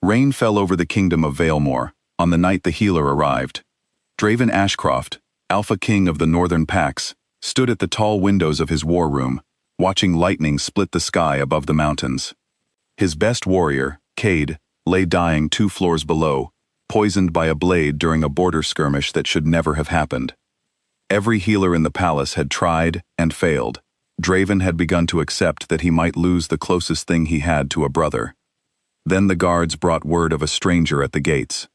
Rain fell over the kingdom of Valemore on the night the healer arrived. Draven Ashcroft, Alpha King of the Northern Pax, stood at the tall windows of his war room, watching lightning split the sky above the mountains. His best warrior, Cade, lay dying 2 floors below, poisoned by a blade during a border skirmish that should never have happened. Every healer in the palace had tried and failed. Draven had begun to accept that he might lose the closest thing he had to a brother. Then the guards brought word of a stranger at the gates.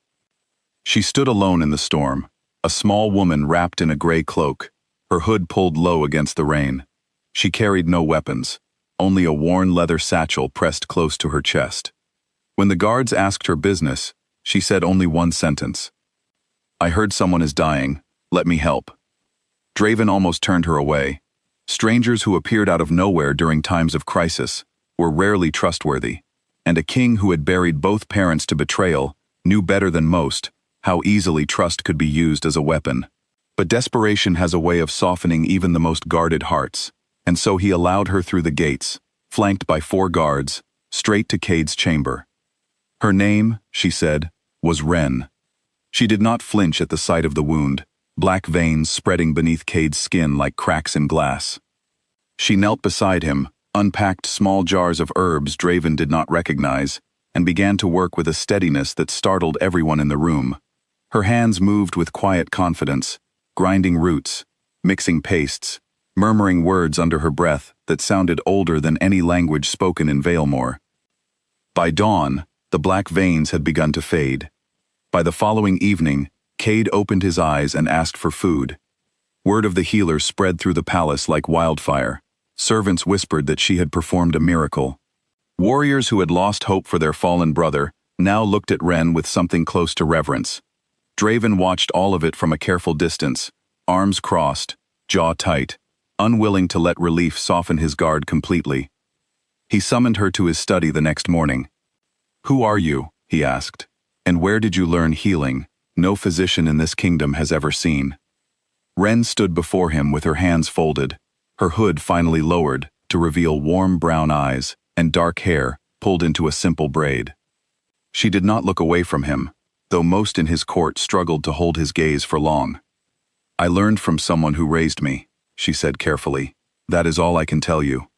She stood alone in the storm, a small woman wrapped in a gray cloak, her hood pulled low against the rain. She carried no weapons, only a worn leather satchel pressed close to her chest. When the guards asked her business, she said only one sentence. "I heard someone is dying, let me help." Draven almost turned her away. Strangers who appeared out of nowhere during times of crisis were rarely trustworthy, and a king who had buried both parents to betrayal knew better than most how easily trust could be used as a weapon. But desperation has a way of softening even the most guarded hearts, and so he allowed her through the gates, flanked by 4 guards, straight to Cade's chamber. Her name, she said, was Ren. She did not flinch at the sight of the wound, black veins spreading beneath Cade's skin like cracks in glass. She knelt beside him, unpacked small jars of herbs Draven did not recognize, and began to work with a steadiness that startled everyone in the room. Her hands moved with quiet confidence, grinding roots, mixing pastes, murmuring words under her breath that sounded older than any language spoken in Valemore. By dawn, the black veins had begun to fade. By the following evening, Cade opened his eyes and asked for food. Word of the healer spread through the palace like wildfire. Servants whispered that she had performed a miracle. Warriors who had lost hope for their fallen brother now looked at Ren with something close to reverence. Draven watched all of it from a careful distance, arms crossed, jaw tight, unwilling to let relief soften his guard completely. He summoned her to his study the next morning. "Who are you?" he asked. "And where did you learn healing no physician in this kingdom has ever seen?" Ren stood before him with her hands folded, her hood finally lowered to reveal warm brown eyes and dark hair pulled into a simple braid. She did not look away from him, though most in his court struggled to hold his gaze for long. "I learned from someone who raised me," she said carefully. "That is all I can tell you."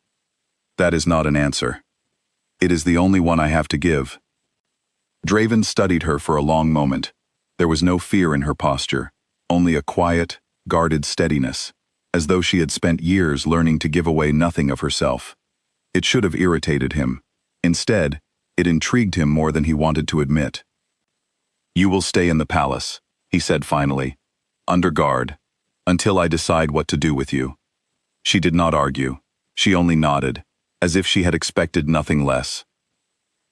"That is not an answer. It is the only one I have to give." Draven studied her for a long moment. There was no fear in her posture, only a quiet, guarded steadiness, as though she had spent years learning to give away nothing of herself. It should have irritated him. Instead, it intrigued him more than he wanted to admit. "You will stay in the palace," he said finally, "under guard, until I decide what to do with you." She did not argue. She only nodded, as if she had expected nothing less.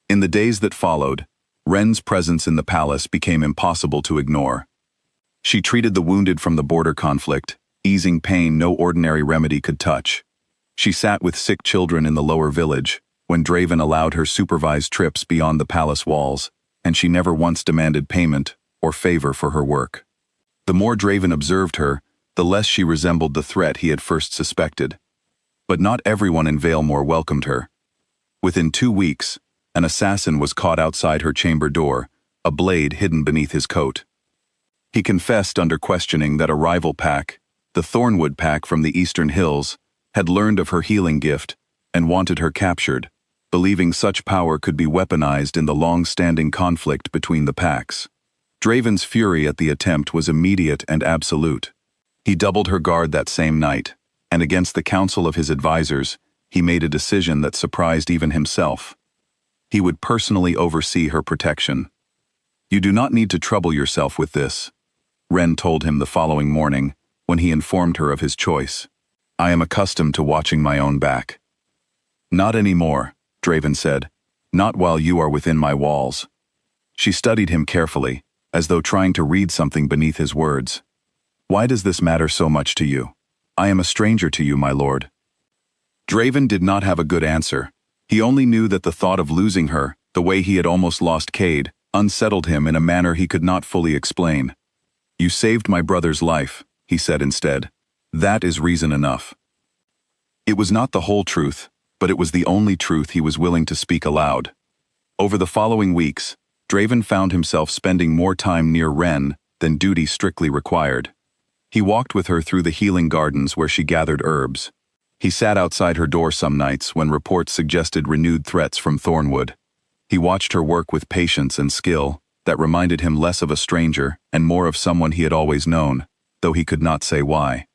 In the days that followed, Ren's presence in the palace became impossible to ignore. She treated the wounded from the border conflict, easing pain no ordinary remedy could touch. She sat with sick children in the lower village, when Draven allowed her supervised trips beyond the palace walls, and she never once demanded payment or favor for her work. The more Draven observed her, the less she resembled the threat he had first suspected. But not everyone in Valemore welcomed her. Within 2 weeks, an assassin was caught outside her chamber door, a blade hidden beneath his coat. He confessed under questioning that a rival pack, the Thornwood pack from the Eastern Hills, had learned of her healing gift and wanted her captured, believing such power could be weaponized in the long-standing conflict between the packs. Draven's fury at the attempt was immediate and absolute. He doubled her guard that same night, and against the counsel of his advisors, he made a decision that surprised even himself. He would personally oversee her protection. "You do not need to trouble yourself with this," Ren told him the following morning, when he informed her of his choice. "I am accustomed to watching my own back." "Not anymore," Draven said. "Not while you are within my walls." She studied him carefully, as though trying to read something beneath his words. "Why does this matter so much to you? I am a stranger to you, my lord." Draven did not have a good answer. He only knew that the thought of losing her, the way he had almost lost Cade, unsettled him in a manner he could not fully explain. "You saved my brother's life," he said instead. "That is reason enough." It was not the whole truth, but it was the only truth he was willing to speak aloud. Over the following weeks, Draven found himself spending more time near Ren than duty strictly required. He walked with her through the healing gardens where she gathered herbs. He sat outside her door some nights when reports suggested renewed threats from Thornwood. He watched her work with patience and skill that reminded him less of a stranger and more of someone he had always known, though he could not say why.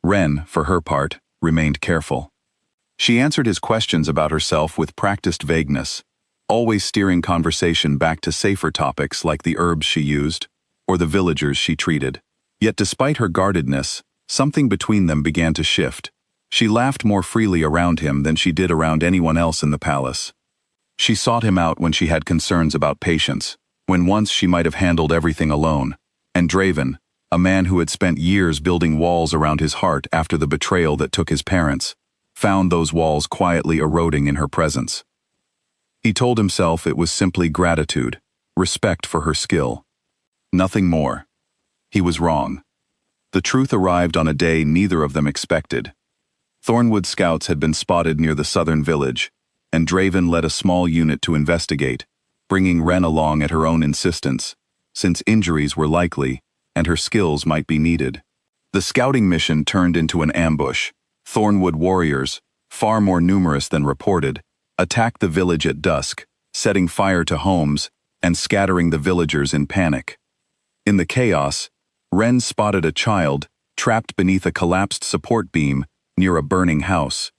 Ren, for her part, remained careful. She answered his questions about herself with practiced vagueness, always steering conversation back to safer topics like the herbs she used or the villagers she treated. Yet despite her guardedness, something between them began to shift. She laughed more freely around him than she did around anyone else in the palace. She sought him out when she had concerns about patience, when once she might have handled everything alone. And Draven, a man who had spent years building walls around his heart after the betrayal that took his parents, found those walls quietly eroding in her presence. He told himself it was simply gratitude, respect for her skill. Nothing more. He was wrong. The truth arrived on a day neither of them expected. Thornwood scouts had been spotted near the southern village, and Draven led a small unit to investigate, bringing Ren along at her own insistence, since injuries were likely and her skills might be needed. The scouting mission turned into an ambush. Thornwood warriors, far more numerous than reported, attacked the village at dusk, setting fire to homes and scattering the villagers in panic. In the chaos, Ren spotted a child trapped beneath a collapsed support beam near a burning house.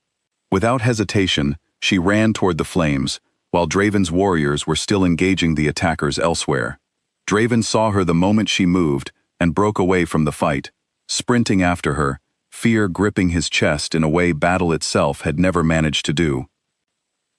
Without hesitation, she ran toward the flames, while Draven's warriors were still engaging the attackers elsewhere. Draven saw her the moment she moved and broke away from the fight, sprinting after her, fear gripping his chest in a way battle itself had never managed to do.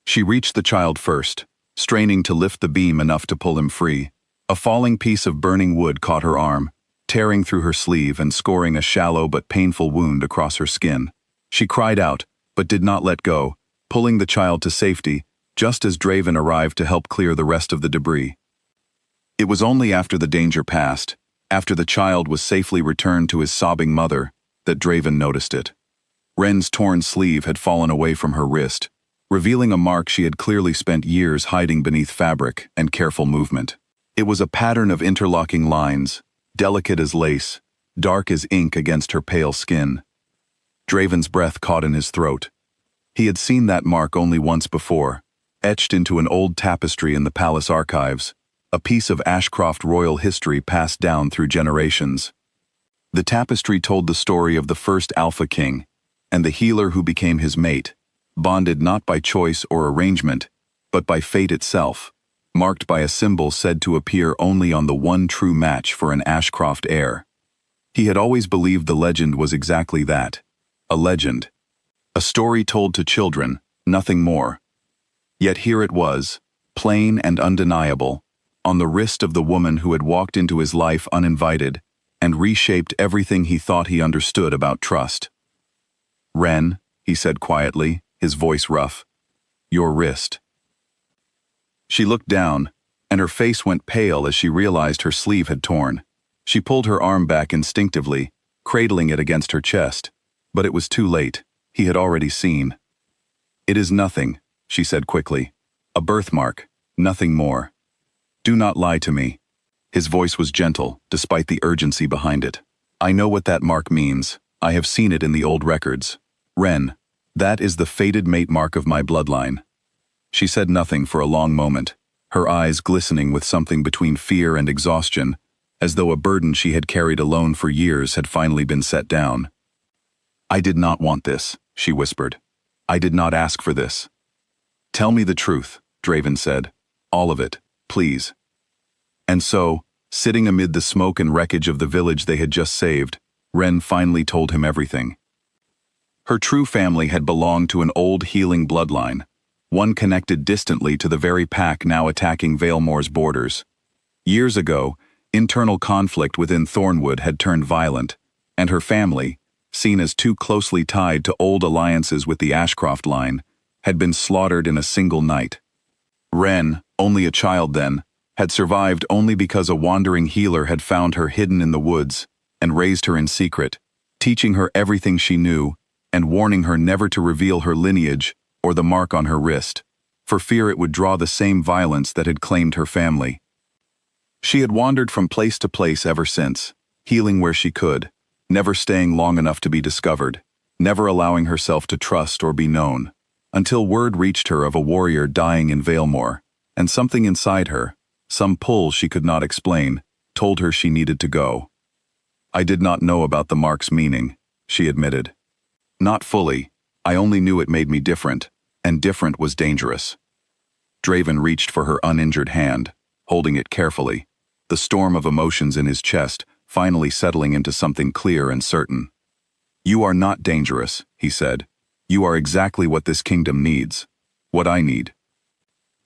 She reached the child first, straining to lift the beam enough to pull him free. A falling piece of burning wood caught her arm, tearing through her sleeve and scoring a shallow but painful wound across her skin. She cried out, but did not let go, pulling the child to safety, just as Draven arrived to help clear the rest of the debris. It was only after the danger passed, after the child was safely returned to his sobbing mother, that Draven noticed it. Ren's torn sleeve had fallen away from her wrist, revealing a mark she had clearly spent years hiding beneath fabric and careful movement. It was a pattern of interlocking lines, delicate as lace, dark as ink against her pale skin. Draven's breath caught in his throat. He had seen that mark only once before, etched into an old tapestry in the palace archives, a piece of Ashcroft royal history passed down through generations. The tapestry told the story of the first Alpha King, and the healer who became his mate, bonded not by choice or arrangement, but by fate itself, marked by a symbol said to appear only on the one true match for an Ashcroft heir. He had always believed the legend was exactly that, a legend. A story told to children, nothing more. Yet here it was, plain and undeniable, on the wrist of the woman who had walked into his life uninvited and reshaped everything he thought he understood about trust. "Ren," he said quietly, his voice rough, "your wrist." She looked down, and her face went pale as she realized her sleeve had torn. She pulled her arm back instinctively, cradling it against her chest, but it was too late. He had already seen. "It is nothing," she said quickly. "A birthmark, nothing more. Do not lie to me." His voice was gentle, despite the urgency behind it. "I know what that mark means. I have seen it in the old records. Ren, that is the fated mate mark of my bloodline." She said nothing for a long moment, her eyes glistening with something between fear and exhaustion, as though a burden she had carried alone for years had finally been set down. "I did not want this," she whispered. "I did not ask for this." "Tell me the truth," Draven said. "All of it, please." And so, sitting amid the smoke and wreckage of the village they had just saved, Ren finally told him everything. Her true family had belonged to an old healing bloodline, one connected distantly to the very pack now attacking Valemor's borders. Years ago, internal conflict within Thornwood had turned violent, and her family, seen as too closely tied to old alliances with the Ashcroft line, had been slaughtered in a single night. Ren, only a child then, had survived only because a wandering healer had found her hidden in the woods and raised her in secret, teaching her everything she knew and warning her never to reveal her lineage or the mark on her wrist. for fear it would draw the same violence that had claimed her family. She had wandered from place to place ever since, healing where she could, never staying long enough to be discovered, never allowing herself to trust or be known, until word reached her of a warrior dying in Valemore, and something inside her, some pull she could not explain, told her she needed to go. "I did not know about the mark's meaning," she admitted. "Not fully. I only knew it made me different, and different was dangerous." Draven reached for her uninjured hand, holding it carefully, the storm of emotions in his chest finally settling into something clear and certain. "You are not dangerous," he said. "You are exactly what this kingdom needs. What I need."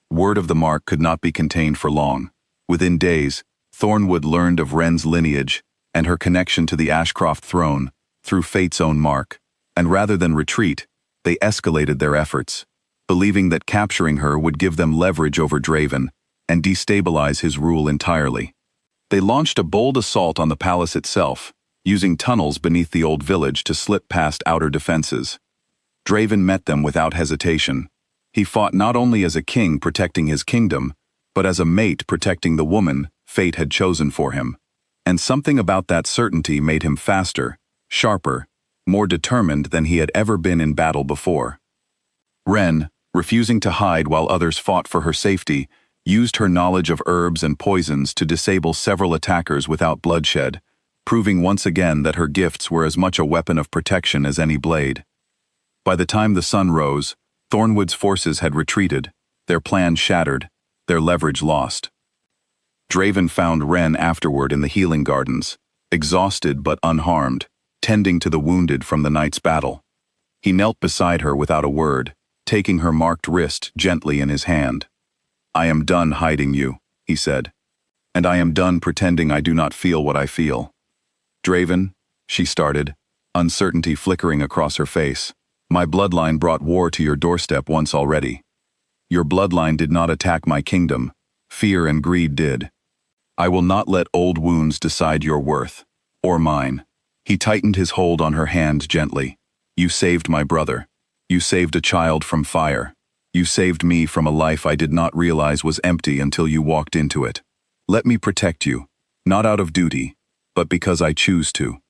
Word of the mark could not be contained for long. Within days, Thornwood learned of Wren's lineage and her connection to the Ashcroft throne through fate's own mark, and rather than retreat, they escalated their efforts, believing that capturing her would give them leverage over Draven and destabilize his rule entirely. They launched a bold assault on the palace itself, using tunnels beneath the old village to slip past outer defenses. Draven met them without hesitation. He fought not only as a king protecting his kingdom, but as a mate protecting the woman fate had chosen for him. And something about that certainty made him faster, sharper, more determined than he had ever been in battle before. Wren, refusing to hide while others fought for her safety, used her knowledge of herbs and poisons to disable several attackers without bloodshed, proving once again that her gifts were as much a weapon of protection as any blade. By the time the sun rose, Thornwood's forces had retreated, their plan shattered, their leverage lost. Draven found Wren afterward in the healing gardens, exhausted but unharmed, tending to the wounded from the night's battle. He knelt beside her without a word, taking her marked wrist gently in his hand. "I am done hiding you," he said. "And I am done pretending I do not feel what I feel." "Draven," she started, uncertainty flickering across her face, "my bloodline brought war to your doorstep once already. Your bloodline did not attack my kingdom. Fear and greed did. I will not let old wounds decide your worth, or mine." He tightened his hold on her hand gently. "You saved my brother. You saved a child from fire. You saved me from a life I did not realize was empty until you walked into it. Let me protect you, not out of duty, but because I choose to.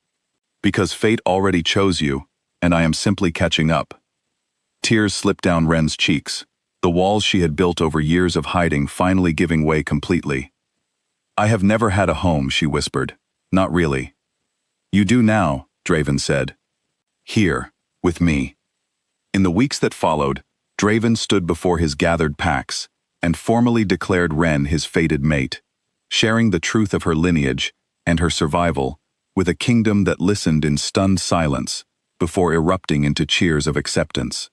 Because fate already chose you, and I am simply catching up." Tears slipped down Wren's cheeks, the walls she had built over years of hiding finally giving way completely. "I have never had a home," she whispered. "Not really." "You do now," Draven said. "Here, with me." In the weeks that followed, Draven stood before his gathered packs and formally declared Wren his fated mate, sharing the truth of her lineage and her survival with a kingdom that listened in stunned silence before erupting into cheers of acceptance.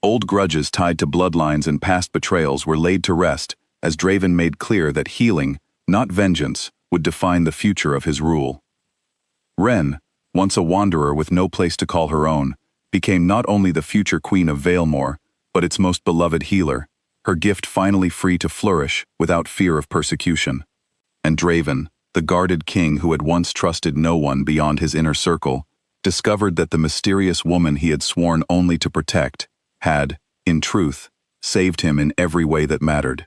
Old grudges tied to bloodlines and past betrayals were laid to rest as Draven made clear that healing, not vengeance, would define the future of his rule. Wren, once a wanderer with no place to call her own, became not only the future queen of Valemore, but its most beloved healer, her gift finally free to flourish without fear of persecution. And Draven, the guarded king who had once trusted no one beyond his inner circle, discovered that the mysterious woman he had sworn only to protect had, in truth, saved him in every way that mattered.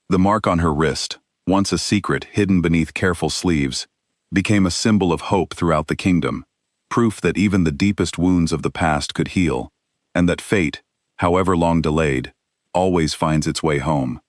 The mark on her wrist, once a secret hidden beneath careful sleeves, became a symbol of hope throughout the kingdom, proof that even the deepest wounds of the past could heal, and that fate, however long delayed, always finds its way home.